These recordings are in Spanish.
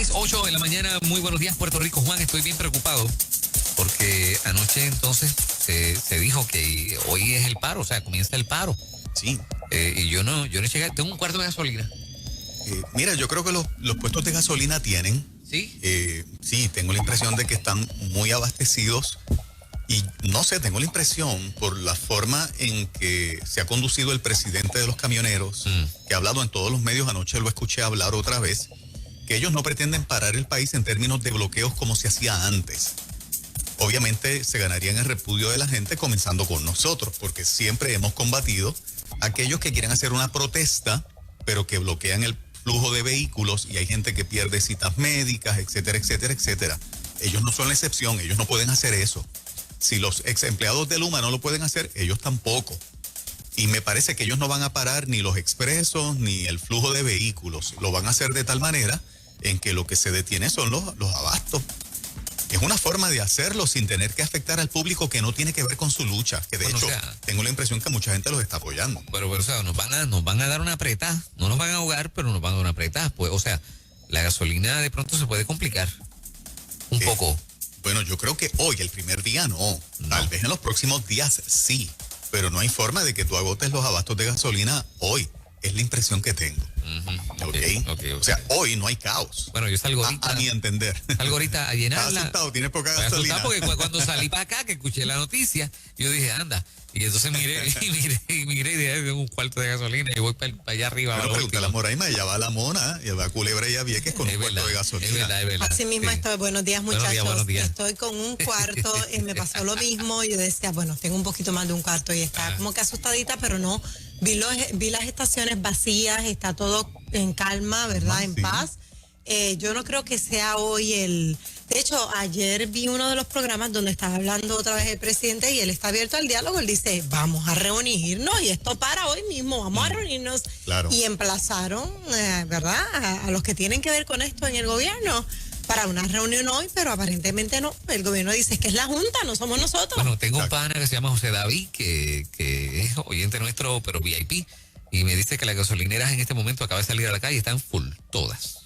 6:08 de la mañana. Muy buenos días, Puerto Rico. Juan, estoy bien preocupado porque anoche entonces se dijo que hoy es el paro, o sea, comienza el paro. Sí. Y yo no llegué, tengo un cuarto de gasolina. Mira, yo creo que los puestos de gasolina tienen. ¿Sí? Sí, tengo la impresión de que están muy abastecidos. Y no sé, tengo la impresión por la forma en que se ha conducido el presidente de los camioneros, que ha hablado en todos los medios, anoche lo escuché hablar otra vez, que ellos no pretenden parar el país en términos de bloqueos como se hacía antes. Obviamente se ganarían el repudio de la gente, comenzando con nosotros, porque siempre hemos combatido a aquellos que quieren hacer una protesta, pero que bloquean el flujo de vehículos y hay gente que pierde citas médicas, etcétera, etcétera, etcétera. Ellos no son la excepción, ellos no pueden hacer eso. Si los ex empleados de Luma no lo pueden hacer, ellos tampoco. Y me parece que ellos no van a parar ni los expresos ni el flujo de vehículos. Lo van a hacer de tal manera en que lo que se detiene son los abastos. Es una forma de hacerlo sin tener que afectar al público que no tiene que ver con su lucha. Que de hecho, tengo la impresión que mucha gente los está apoyando. Pero o sea, nos van a dar una apretada. No nos van a ahogar, pero nos van a dar una apretada. Pues, o sea, la gasolina de pronto se puede complicar un poco. Bueno, yo creo que hoy, el primer día, no. Tal vez en los próximos días sí. Pero no hay forma de que tú agotes los abastos de gasolina hoy. Es la impresión que tengo. Okay. O sea, hoy no hay caos. Bueno, yo salgo ahorita. A mi entender. Salgo ahorita a llenarla. ¿Estás asustado? ¿Tienes poca gasolina? Porque cuando salí para acá, que escuché la noticia, yo dije, anda. Y entonces miré y dije, un cuarto de gasolina y voy para allá arriba. Pero pregunta a la Moraima, ella va a La Mona, ella va a Culebra y a Vieques con un cuarto de gasolina. Es verdad. Así mismo estoy. Buenos días, muchachos. Buenos días. Estoy con un cuarto, me pasó lo mismo. Yo decía, bueno, tengo un poquito más de un cuarto y estaba como que asustadita, pero no. Vi las estaciones vacías, está todo en calma, ¿verdad? En paz. Yo no creo que sea hoy el... De hecho, ayer vi uno de los programas donde estaba hablando otra vez el presidente y él está abierto al diálogo. Él dice, vamos a reunirnos y esto para hoy mismo, vamos a reunirnos. Claro. Y emplazaron, ¿verdad? A los que tienen que ver con esto en el gobierno para una reunión hoy, pero aparentemente no. El gobierno dice que es la Junta, no somos nosotros. Bueno, tengo un pana que se llama José David, que es oyente nuestro, pero VIP, y me dice que las gasolineras en este momento acaban de salir a la calle y están full, todas.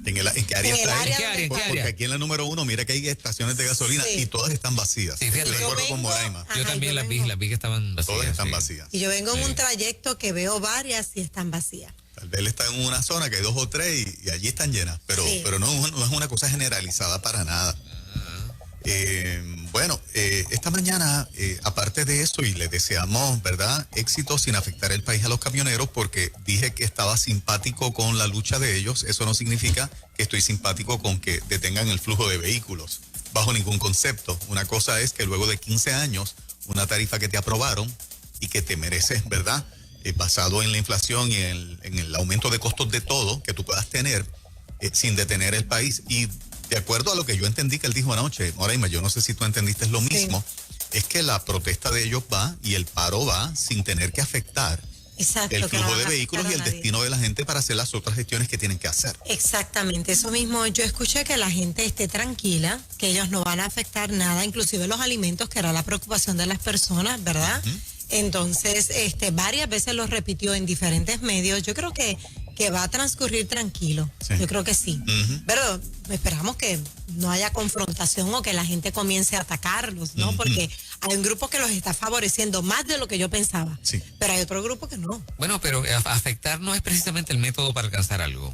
¿En qué área está? ¿En qué área? Porque aquí en la número 1, mira que hay estaciones de gasolina y todas están vacías. Sí, fíjate. De acuerdo con Moraima. Yo también las vi que estaban vacías. Todas están vacías. Y yo vengo en un trayecto que veo varias y están vacías. Tal vez él está en una zona que hay 2 o 3 y allí están llenas, pero no es una cosa generalizada para nada. Bueno, esta mañana, aparte de eso, y le deseamos, ¿verdad?, éxito sin afectar el país a los camioneros, porque dije que estaba simpático con la lucha de ellos. Eso no significa que estoy simpático con que detengan el flujo de vehículos, bajo ningún concepto. Una cosa es que luego de 15 años, una tarifa que te aprobaron y que te mereces, ¿verdad?, basado en la inflación y en el aumento de costos de todo que tú puedas tener, sin detener el país. Y de acuerdo a lo que yo entendí que él dijo anoche, Moraima, yo no sé si tú entendiste lo mismo, es que la protesta de ellos va y el paro va sin tener que afectar el flujo de vehículos y el destino de la gente para hacer las otras gestiones que tienen que hacer. Exactamente, eso mismo. Yo escuché que la gente esté tranquila, que ellos no van a afectar nada, inclusive los alimentos, que era la preocupación de las personas, ¿verdad? Entonces, varias veces lo repitió en diferentes medios. Yo creo que va a transcurrir tranquilo. Sí. Yo creo que sí. Pero esperamos que no haya confrontación o que la gente comience a atacarlos, ¿no? Porque hay un grupo que los está favoreciendo más de lo que yo pensaba. Sí. Pero hay otro grupo que no. Bueno, pero afectar no es precisamente el método para alcanzar algo.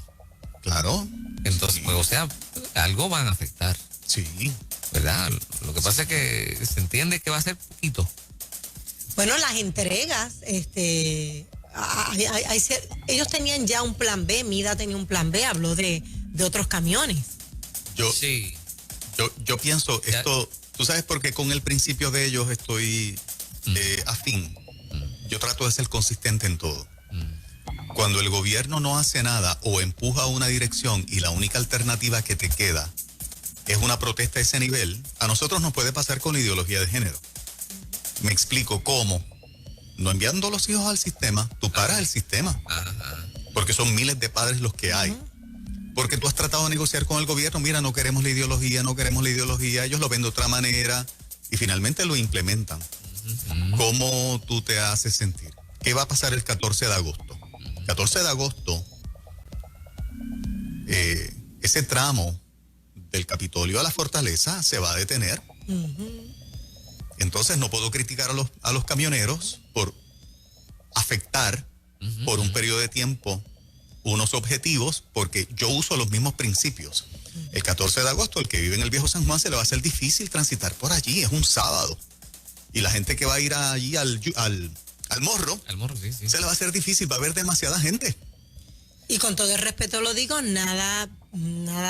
Claro. Entonces, pues, o sea, algo van a afectar. Sí. ¿Verdad? Lo que pasa es que se entiende que va a ser poquito. Bueno, las entregas, ellos tenían ya un plan B, Mida tenía un plan B, habló de otros camiones. Yo pienso esto, tú sabes, porque con el principio de ellos estoy afín. Yo trato de ser consistente en todo. Cuando el gobierno no hace nada o empuja a una dirección y la única alternativa que te queda es una protesta a ese nivel, a nosotros nos puede pasar con la ideología de género. Me explico cómo. No enviando los hijos al sistema, tú paras el sistema. Porque son miles de padres los que hay. Porque tú has tratado de negociar con el gobierno, mira, no queremos la ideología, ellos lo ven de otra manera y finalmente lo implementan. ¿Cómo tú te haces sentir? ¿Qué va a pasar el 14 de agosto? 14 de agosto, ese tramo del Capitolio a la Fortaleza se va a detener. Entonces no puedo criticar a los camioneros por afectar por un periodo de tiempo unos objetivos, porque yo uso los mismos principios. El 14 de agosto, el que vive en el Viejo San Juan, se le va a hacer difícil transitar por allí, es un sábado. Y la gente que va a ir allí al morro, sí. se le va a hacer difícil, va a haber demasiada gente. Y con todo el respeto lo digo, nada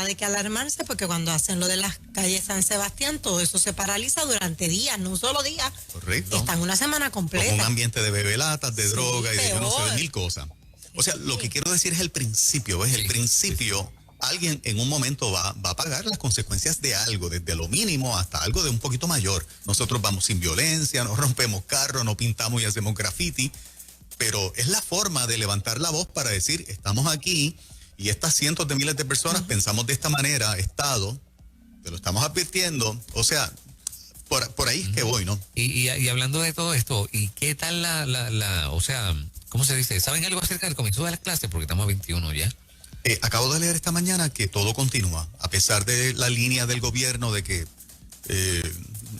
de que alarmarse, porque cuando hacen lo de las calles San Sebastián, todo eso se paraliza durante días, no un solo día. Correcto. Están una semana completa. Con un ambiente de bebelatas, de Sí, droga y de yo no sé, de peor. mil cosas. O sea, lo que quiero decir es el principio, ¿ves? El principio, alguien en un momento va a pagar las consecuencias de algo, desde lo mínimo hasta algo de un poquito mayor. Nosotros vamos sin violencia, no rompemos carros, no pintamos y hacemos graffiti, pero es la forma de levantar la voz para decir, estamos aquí y estas cientos de miles de personas pensamos de esta manera, Estado, te lo estamos advirtiendo, o sea, por ahí es que voy, ¿no? Y hablando de todo esto, ¿y qué tal o sea, ¿cómo se dice? ¿Saben algo acerca del comienzo de las clases? Porque estamos a 21 ya. Acabo de leer esta mañana que todo continúa, a pesar de la línea del gobierno de que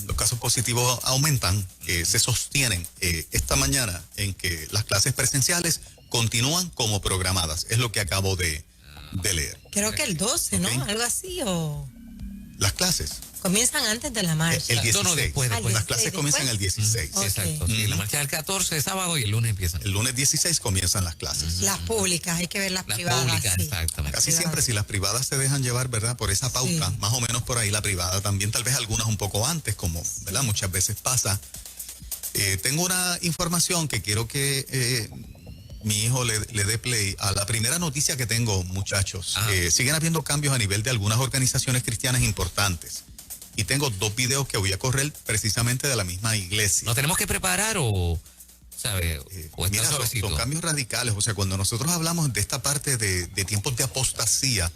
los casos positivos aumentan, se sostienen esta mañana en que las clases presenciales continúan como programadas. Es lo que acabo de leer. Creo que el 12, ¿no? Ok. Algo así, o Las clases. comienzan antes de la marcha. El 16. No, después. Las clases comienzan el 16. Ok. Exacto. Sí, la marcha del 14 de sábado y el lunes empiezan. El lunes 16 comienzan las clases. Las públicas, hay que ver las Las privadas. públicas, sí. exactamente. Casi siempre, si las privadas se dejan llevar, ¿verdad? Por esa pauta, Sí. más o menos por ahí la privada también, tal vez algunas un poco antes, como, ¿verdad? Muchas veces pasa. Tengo una información que quiero que mi hijo le dé play a la primera noticia que tengo, muchachos. Siguen habiendo cambios a nivel de algunas organizaciones cristianas importantes. Y tengo 2 videos que voy a correr precisamente de la misma iglesia. ¿Nos tenemos que preparar o, sabe, o está Mira, suavecito? son cambios radicales. O sea, cuando nosotros hablamos de esta parte de tiempos de apostasía,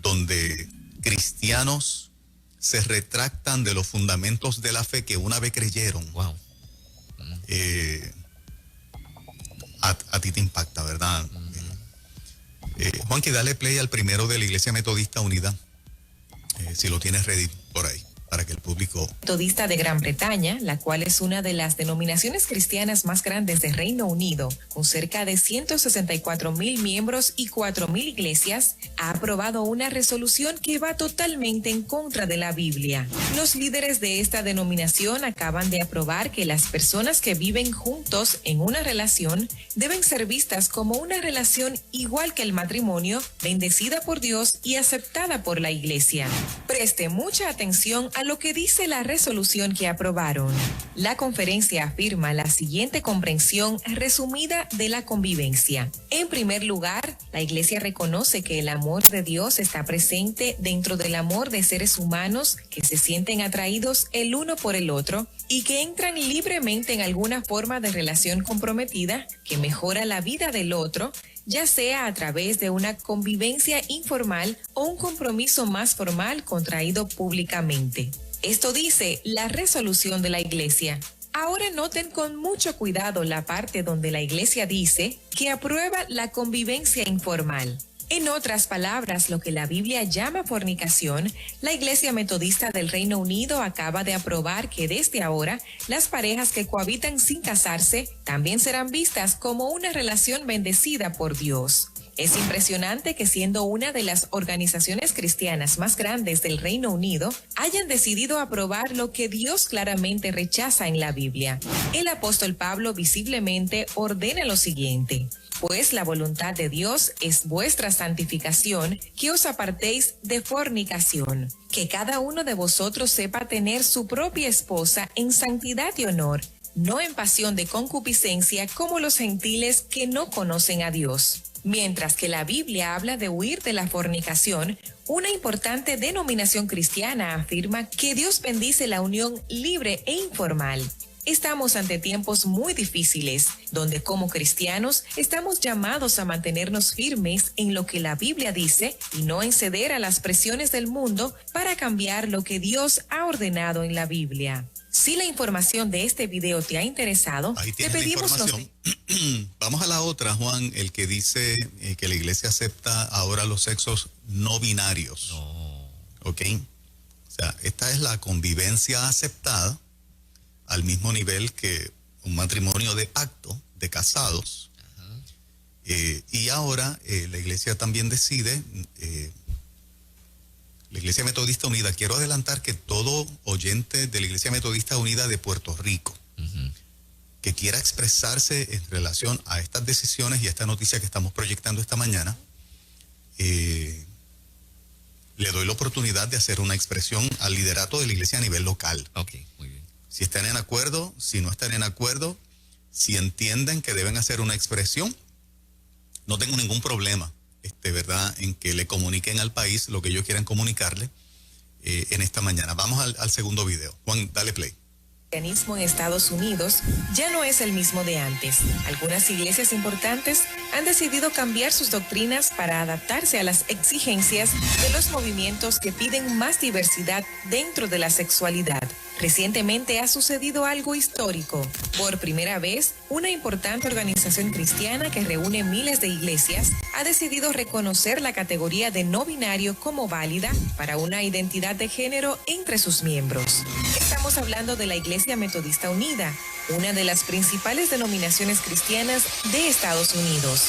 donde cristianos se retractan de los fundamentos de la fe que una vez creyeron, Wow. a ti te impacta, ¿verdad? Juan, que dale play al primero de la Iglesia Metodista Unida, si lo tienes ready por ahí, para que el público... Metodista de Gran Bretaña, la cual es una de las denominaciones cristianas más grandes de Reino Unido, con cerca de 164,000 miembros y 4,000 iglesias, ha aprobado una resolución que va totalmente en contra de la Biblia. Los líderes de esta denominación acaban de aprobar que las personas que viven juntos en una relación deben ser vistas como una relación igual que el matrimonio, bendecida por Dios y aceptada por la iglesia. Preste mucha atención a lo que dice la resolución que aprobaron. La conferencia afirma la siguiente comprensión resumida de la convivencia. En primer lugar, la iglesia reconoce que el amor de Dios está presente dentro del amor de seres humanos que se sienten atraídos el uno por el otro y que entran libremente en alguna forma de relación comprometida que mejora la vida del otro, ya sea a través de una convivencia informal o un compromiso más formal contraído públicamente. Esto dice la resolución de la iglesia. Ahora noten con mucho cuidado la parte donde la iglesia dice que aprueba la convivencia informal. En otras palabras, lo que la Biblia llama fornicación, la Iglesia Metodista del Reino Unido acaba de aprobar que desde ahora las parejas que cohabitan sin casarse también serán vistas como una relación bendecida por Dios. Es impresionante que siendo una de las organizaciones cristianas más grandes del Reino Unido, hayan decidido aprobar lo que Dios claramente rechaza en la Biblia. El apóstol Pablo visiblemente ordena lo siguiente: pues la voluntad de Dios es vuestra santificación, que os apartéis de fornicación, que cada uno de vosotros sepa tener su propia esposa en santidad y honor, no en pasión de concupiscencia como los gentiles que no conocen a Dios. Mientras que la Biblia habla de huir de la fornicación, una importante denominación cristiana afirma que Dios bendice la unión libre e informal. estamos ante tiempos muy difíciles, donde como cristianos estamos llamados a mantenernos firmes en lo que la Biblia dice y no en ceder a las presiones del mundo para cambiar lo que Dios ha ordenado en la Biblia. Si la información de este video te ha interesado, ahí te tienes la pedimos información. Vamos a la otra, Juan, el que dice que la iglesia acepta ahora los sexos no binarios. No. ¿Ok? O sea, esta es la convivencia aceptada al mismo nivel que un matrimonio de pacto, de casados. Y ahora la iglesia también decide, la Iglesia Metodista Unida, quiero adelantar que todo oyente de la Iglesia Metodista Unida de Puerto Rico que quiera expresarse en relación a estas decisiones y a esta noticia que estamos proyectando esta mañana, le doy la oportunidad de hacer una expresión al liderato de la iglesia a nivel local. Ok, muy bien. Si están en acuerdo, si no están en acuerdo, si entienden que deben hacer una expresión, no tengo ningún problema, ¿verdad?, en que le comuniquen al país lo que ellos quieran comunicarle en esta mañana. Vamos al segundo video. Juan, dale play. El cristianismo en Estados Unidos ya no es el mismo de antes. Algunas iglesias importantes han decidido cambiar sus doctrinas para adaptarse a las exigencias de los movimientos que piden más diversidad dentro de la sexualidad. Recientemente ha sucedido algo histórico. Por primera vez, una importante organización cristiana que reúne miles de iglesias ha decidido reconocer la categoría de no binario como válida para una identidad de género entre sus miembros. Estamos hablando de la Iglesia Metodista Unida, una de las principales denominaciones cristianas de Estados Unidos.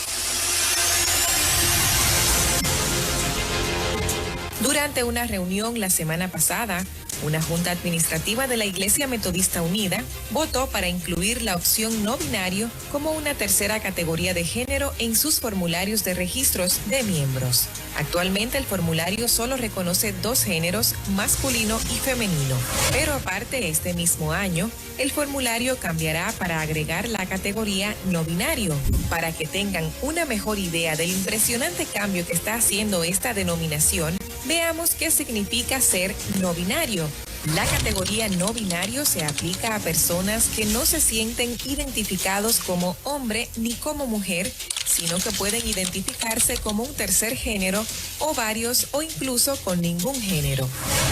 Durante una reunión la semana pasada, una junta administrativa de la Iglesia Metodista Unida votó para incluir la opción no binario como una tercera categoría de género en sus formularios de registros de miembros. Actualmente el formulario solo reconoce dos géneros, masculino y femenino, pero aparte este mismo año, el formulario cambiará para agregar la categoría no binario. Para que tengan una mejor idea del impresionante cambio que está haciendo esta denominación, veamos qué significa ser no binario. La categoría no binario se aplica a personas que no se sienten identificados como hombre ni como mujer, sino que pueden identificarse como un tercer género o varios o incluso con ningún género.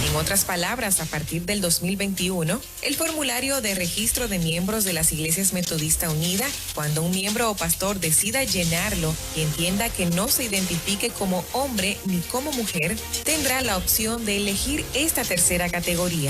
En otras palabras, a partir del 2021, el formulario de registro de miembros de las Iglesias Metodista Unida, cuando un miembro o pastor decida llenarlo y entienda que no se identifique como hombre ni como mujer, tendrá la opción de elegir esta tercera categoría.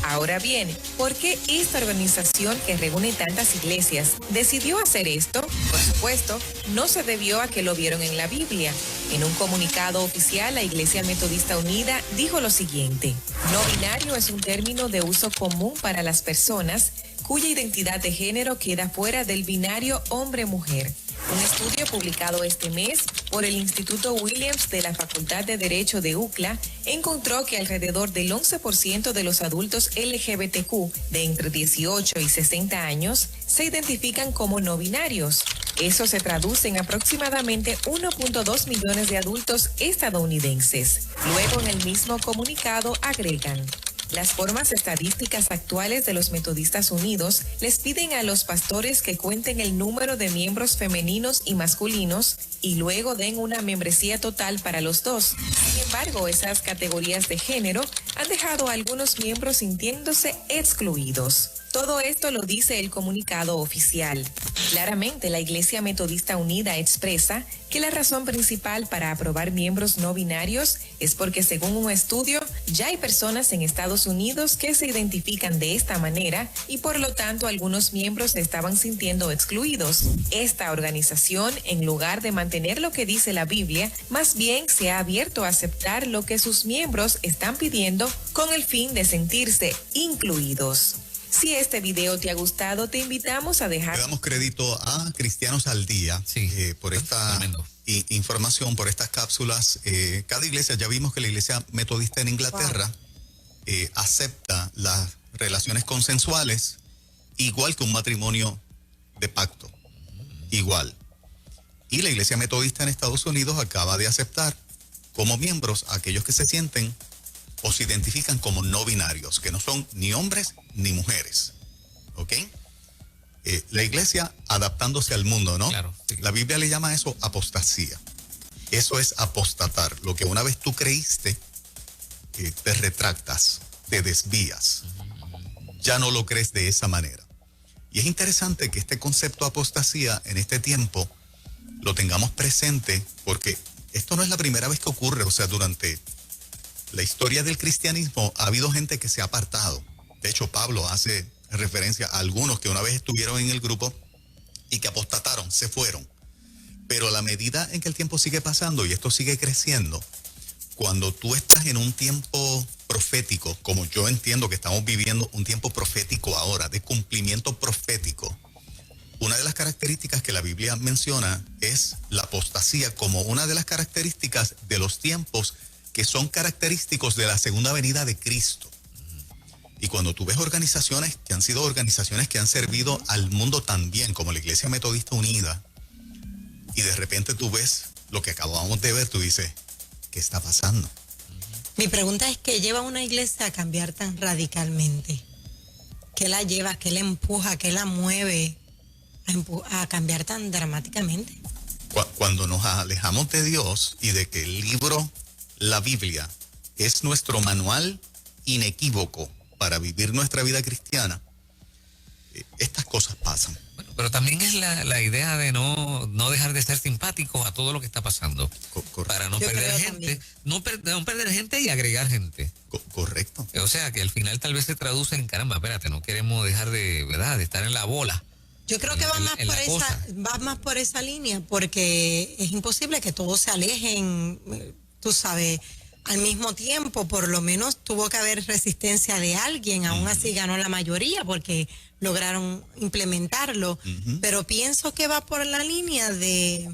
Ahora bien, ¿por qué esta organización que reúne tantas iglesias decidió hacer esto? Por supuesto, no se debió a que lo vieron en la Biblia. En un comunicado oficial, la Iglesia Metodista Unida dijo lo siguiente: no binario es un término de uso común para las personas cuya identidad de género queda fuera del binario hombre-mujer. Un estudio publicado este mes por el Instituto Williams de la Facultad de Derecho de UCLA encontró que alrededor del 11% de los adultos LGBTQ de entre 18 y 60 años se identifican como no binarios. Eso se traduce en aproximadamente 1.2 millones de adultos estadounidenses. Luego, en el mismo comunicado agregan: las formas estadísticas actuales de los Metodistas Unidos les piden a los pastores que cuenten el número de miembros femeninos y masculinos y luego den una membresía total para los dos. Sin embargo, esas categorías de género han dejado a algunos miembros sintiéndose excluidos. Todo esto lo dice el comunicado oficial. Claramente, la Iglesia Metodista Unida expresa que la razón principal para aprobar miembros no binarios es porque, según un estudio, ya hay personas en Estados Unidos que se identifican de esta manera y por lo tanto algunos miembros se estaban sintiendo excluidos. Esta organización, en lugar de mantener lo que dice la Biblia, más bien se ha abierto a aceptar lo que sus miembros están pidiendo con el fin de sentirse incluidos. Si este video te ha gustado, te invitamos a dejar... Le damos crédito a Cristianos al Día por esta información, por estas cápsulas. Cada iglesia, ya vimos que la Iglesia Metodista en Inglaterra acepta las relaciones consensuales igual que un matrimonio de pacto. Igual. Y la Iglesia Metodista en Estados Unidos acaba de aceptar como miembros a aquellos que se sienten o se identifican como no binarios, que no son ni hombres ni mujeres. ¿ok? La iglesia adaptándose al mundo, ¿no? Claro, sí. La Biblia le llama eso apostasía. Eso es apostatar. Lo que una vez tú creíste, te retractas, te desvías. Ya no lo crees de esa manera. Y es interesante que este concepto de apostasía en este tiempo lo tengamos presente, porque esto no es la primera vez que ocurre. O sea, durante la historia del cristianismo ha habido gente que se ha apartado. De hecho, Pablo hace referencia a algunos que una vez estuvieron en el grupo y que apostataron, se fueron. Pero a la medida en que el tiempo sigue pasando y esto sigue creciendo, cuando tú estás en un tiempo profético, como yo entiendo que estamos viviendo un tiempo profético ahora, de cumplimiento profético, una de las características que la Biblia menciona es la apostasía como una de las características de los tiempos que son característicos de la segunda venida de Cristo. Y cuando tú ves organizaciones que han sido organizaciones que han servido al mundo también, como la Iglesia Metodista Unida, y de repente tú ves lo que acabamos de ver, tú dices, ¿qué está pasando? Mi pregunta es, ¿qué lleva a una iglesia a cambiar tan radicalmente? ¿Qué la lleva, qué la empuja, qué la mueve a cambiar tan dramáticamente? Cuando nos alejamos de Dios y de que el libro, la Biblia, es nuestro manual inequívoco para vivir nuestra vida cristiana, estas cosas pasan. Bueno, pero también es la idea de no dejar de ser simpáticos a todo lo que está pasando. Para no perder gente, no perder gente y agregar gente. Correcto. O sea, que al final tal vez se traduce en, caramba, espérate, no queremos dejar de estar en la bola. Yo creo que va más por esa línea, porque es imposible que todos se alejen, tú sabes, al mismo tiempo. Por lo menos tuvo que haber resistencia de alguien, aún así ganó la mayoría porque lograron implementarlo. Pero pienso que va por la línea de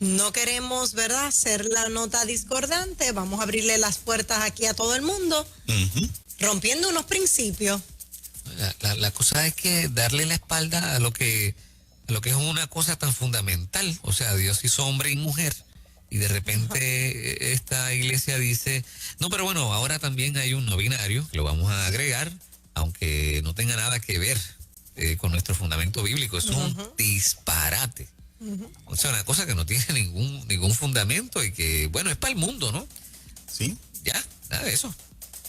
no queremos, ¿verdad?, ser la nota discordante, vamos a abrirle las puertas aquí a todo el mundo, rompiendo unos principios. La cosa es que darle la espalda a lo que es una cosa tan fundamental. O sea, Dios hizo hombre y mujer. Y de repente esta iglesia dice, no, pero bueno, ahora también hay un no binario, que lo vamos a agregar, aunque no tenga nada que ver con nuestro fundamento bíblico. Eso es un disparate. O sea, una cosa que no tiene ningún fundamento y que, bueno, es para el mundo, ¿no? Sí. Ya, nada de eso.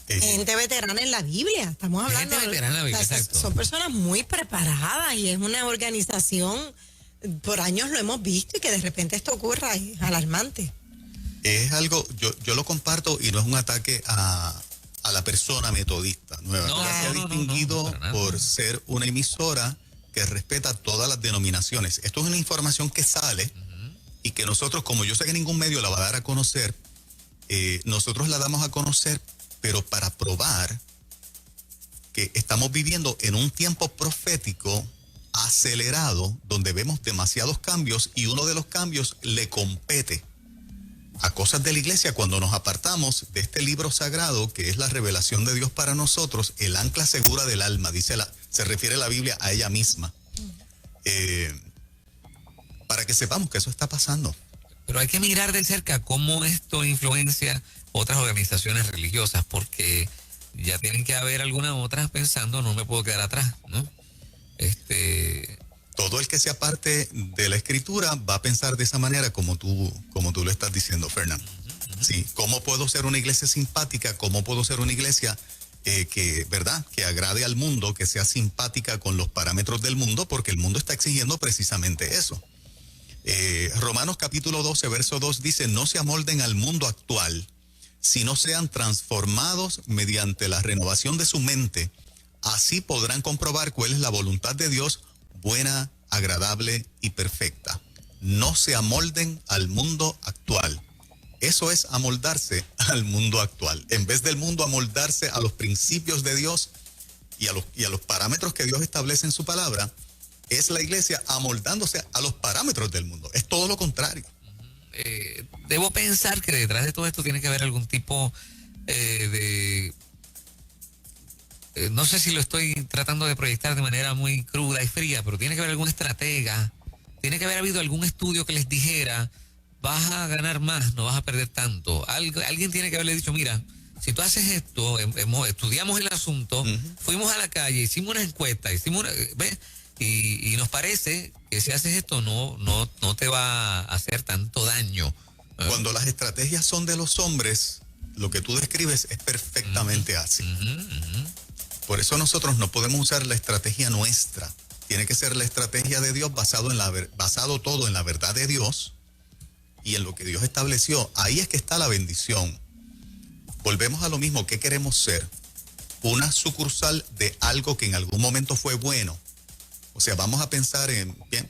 Gente veterana en la Biblia, estamos hablando. Gente veterana en la Biblia, exacto. Son personas muy preparadas y es una organización, por años lo hemos visto, y que de repente esto ocurra es alarmante. Es algo, yo lo comparto y no es un ataque a la persona metodista. Nueva se ha distinguido por ser una emisora que respeta todas las denominaciones. Esto es una información que sale y que nosotros, como yo sé que ningún medio la va a dar a conocer, nosotros la damos a conocer, pero para probar que estamos viviendo en un tiempo profético acelerado, donde vemos demasiados cambios, y uno de los cambios le compete a cosas de la iglesia cuando nos apartamos de este libro sagrado que es la revelación de Dios para nosotros, el ancla segura del alma, se refiere la Biblia a ella misma, para que sepamos que eso está pasando. Pero hay que mirar de cerca cómo esto influencia otras organizaciones religiosas, porque ya tienen que haber algunas otras pensando, no me puedo quedar atrás, ¿no? Todo el que sea parte de la escritura va a pensar de esa manera como tú lo estás diciendo, Fernando. Sí, ¿cómo puedo ser una iglesia simpática? ¿Cómo puedo ser una iglesia que agrade al mundo, que sea simpática con los parámetros del mundo? Porque el mundo está exigiendo precisamente eso. Romanos capítulo 12, verso 2 dice, no se amolden al mundo actual, sino sean transformados mediante la renovación de su mente. Así podrán comprobar cuál es la voluntad de Dios, buena, agradable y perfecta. No se amolden al mundo actual. Eso es amoldarse al mundo actual. En vez del mundo amoldarse a los principios de Dios y a los parámetros que Dios establece en su palabra, es la iglesia amoldándose a los parámetros del mundo. Es todo lo contrario. Debo pensar que detrás de todo esto tiene que haber algún tipo de... no sé si lo estoy tratando de proyectar de manera muy cruda y fría, pero tiene que haber algún estratega, tiene que haber habido algún estudio que les dijera, vas a ganar más, no vas a perder tanto. Alguien tiene que haberle dicho, mira, si tú haces esto, estudiamos el asunto, fuimos a la calle, hicimos una encuesta, ¿ves? Y nos parece que si haces esto no te va a hacer tanto daño. Cuando las estrategias son de los hombres, lo que tú describes es perfectamente así. Por eso nosotros no podemos usar la estrategia nuestra. Tiene que ser la estrategia de Dios basado todo en la verdad de Dios y en lo que Dios estableció. Ahí es que está la bendición. Volvemos a lo mismo. ¿Qué queremos ser? Una sucursal de algo que en algún momento fue bueno. O sea, vamos a pensar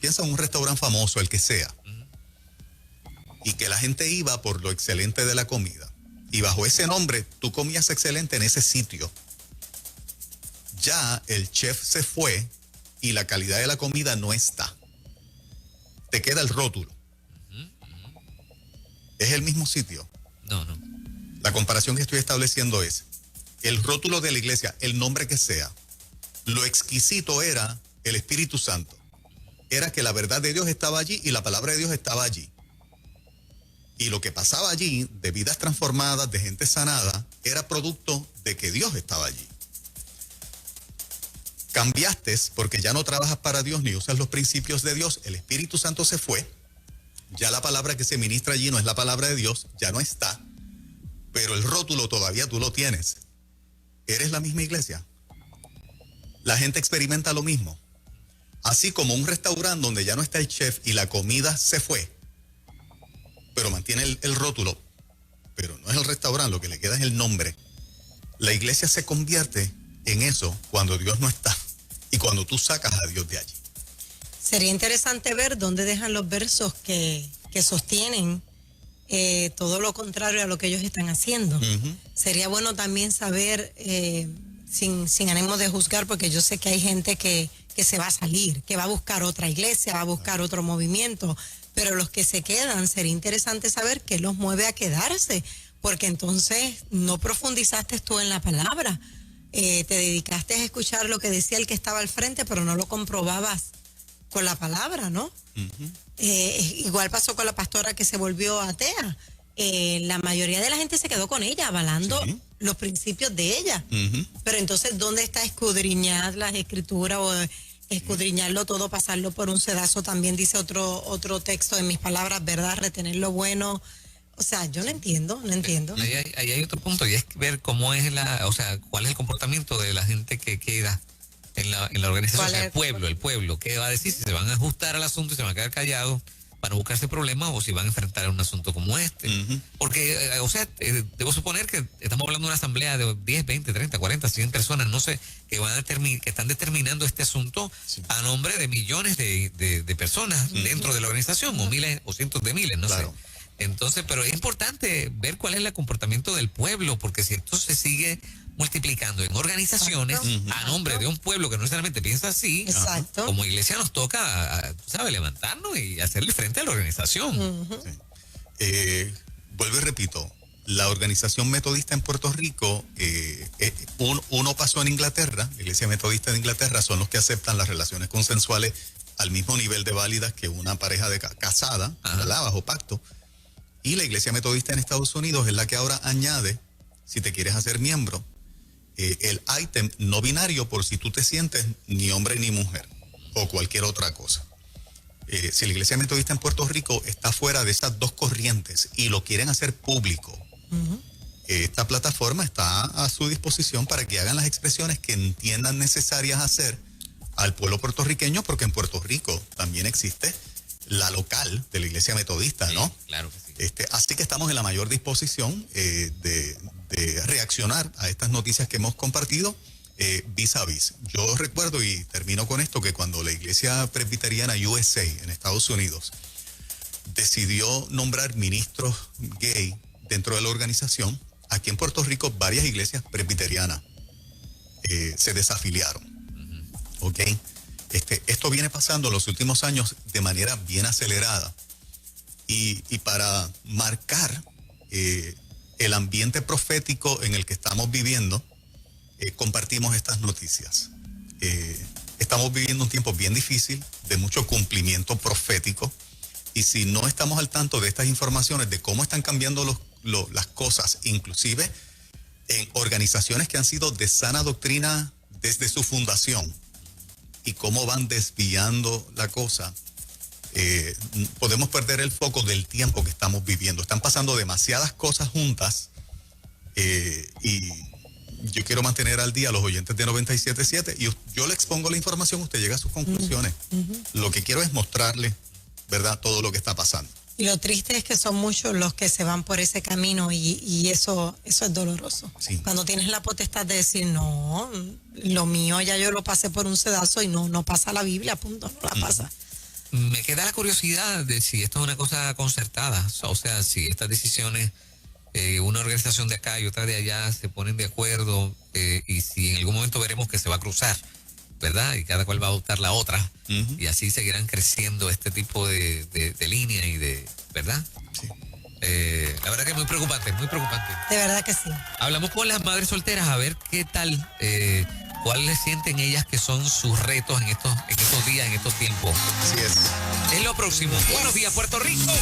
piensa en un restaurante famoso, el que sea. Y que la gente iba por lo excelente de la comida. Y bajo ese nombre, tú comías excelente en ese sitio. Ya el chef se fue y la calidad de la comida no está. Te queda el rótulo. ¿Es el mismo sitio? No. La comparación que estoy estableciendo es el rótulo de la iglesia, el nombre que sea. Lo exquisito era el Espíritu Santo. Era que la verdad de Dios estaba allí y la palabra de Dios estaba allí. Y lo que pasaba allí, de vidas transformadas, de gente sanada, era producto de que Dios estaba allí. Cambiaste porque ya no trabajas para Dios ni usas los principios de Dios. El Espíritu Santo se fue. Ya la palabra que se ministra allí no es la palabra de Dios, ya no está. Pero el rótulo todavía tú lo tienes. ¿Eres la misma iglesia? La gente experimenta lo mismo. Así como un restaurante donde ya no está el chef y la comida se fue, pero mantiene el rótulo, pero no es el restaurante, lo que le queda es el nombre. La iglesia se convierte en eso cuando Dios no está y cuando tú sacas a Dios de allí. Sería interesante ver dónde dejan los versos que sostienen todo lo contrario a lo que ellos están haciendo. Sería bueno también saber, sin ánimo de juzgar, porque yo sé que hay gente que se va a salir, que va a buscar otra iglesia, va a buscar otro movimiento, pero los que se quedan, sería interesante saber qué los mueve a quedarse, porque entonces no profundizaste tú en la palabra, te dedicaste a escuchar lo que decía el que estaba al frente, pero no lo comprobabas con la palabra, ¿no? Igual pasó con la pastora que se volvió atea. La mayoría de la gente se quedó con ella, avalando los principios de ella. Pero entonces, ¿dónde está escudriñar las escrituras o escudriñarlo todo, pasarlo por un sedazo? También dice otro texto en mis palabras, ¿verdad? Retener lo bueno. O sea, yo no entiendo. Ahí hay otro punto, y es ver cómo es cuál es el comportamiento de la gente que queda en la organización. O sea, el pueblo, ¿qué va a decir? Si se van a ajustar al asunto y se van a quedar callados para no buscarse problemas, o si van a enfrentar un asunto como este. Porque, debo suponer que estamos hablando de una asamblea de 10, 20, 30, 40, 100 personas, no sé, que están determinando este asunto a nombre de millones de personas dentro de la organización, o miles o cientos de miles, no sé. Entonces, pero es importante ver cuál es el comportamiento del pueblo, porque si esto se sigue multiplicando en organizaciones a nombre de un pueblo que no necesariamente piensa así, como iglesia nos toca, levantarnos y hacerle frente a la organización. Vuelvo y repito, la organización metodista en Puerto Rico, uno pasó en Inglaterra, la iglesia metodista de Inglaterra son los que aceptan las relaciones consensuales al mismo nivel de válidas que una pareja de casada, ¿verdad? Bajo pacto. Y la iglesia metodista en Estados Unidos es la que ahora añade, si te quieres hacer miembro, el ítem no binario por si tú te sientes ni hombre ni mujer o cualquier otra cosa. Si la iglesia metodista en Puerto Rico está fuera de esas dos corrientes y lo quieren hacer público, esta plataforma está a su disposición para que hagan las expresiones que entiendan necesarias hacer al pueblo puertorriqueño, porque en Puerto Rico también existe la local de la iglesia metodista, ¿no? Claro que sí. Así que estamos en la mayor disposición de reaccionar a estas noticias que hemos compartido vis a vis. Yo recuerdo, y termino con esto, que cuando la iglesia presbiteriana USA en Estados Unidos decidió nombrar ministros gay dentro de la organización, aquí en Puerto Rico varias iglesias presbiterianas se desafiliaron. ¿Ok? Esto viene pasando en los últimos años de manera bien acelerada. Y para marcar el ambiente profético en el que estamos viviendo, compartimos estas noticias. Estamos viviendo un tiempo bien difícil, de mucho cumplimiento profético, y si no estamos al tanto de estas informaciones, de cómo están cambiando las cosas, inclusive en organizaciones que han sido de sana doctrina desde su fundación y cómo van desviando la cosa, podemos perder el foco del tiempo que estamos viviendo. Están pasando demasiadas cosas juntas y yo quiero mantener al día a los oyentes de 97.7 y yo le expongo la información, usted llega a sus conclusiones. Lo que quiero es mostrarle, ¿verdad?, todo lo que está pasando. Y lo triste es que son muchos los que se van por ese camino y eso es doloroso. Sí. Cuando tienes la potestad de decir, no, lo mío ya yo lo pasé por un sedazo y no pasa la Biblia, punto, no la pasa. Me queda la curiosidad de si esto es una cosa concertada, o sea, si estas decisiones, una organización de acá y otra de allá se ponen de acuerdo y si en algún momento veremos que se va a cruzar, ¿verdad? Y cada cual va a adoptar la otra y así seguirán creciendo este tipo de línea y de, ¿verdad? Sí. La verdad que es muy preocupante, muy preocupante. De verdad que sí. Hablamos con las madres solteras a ver qué tal, cuáles sienten ellas que son sus retos en estos días, en estos tiempos. Así es. Es lo próximo. Buenos días, Puerto Rico.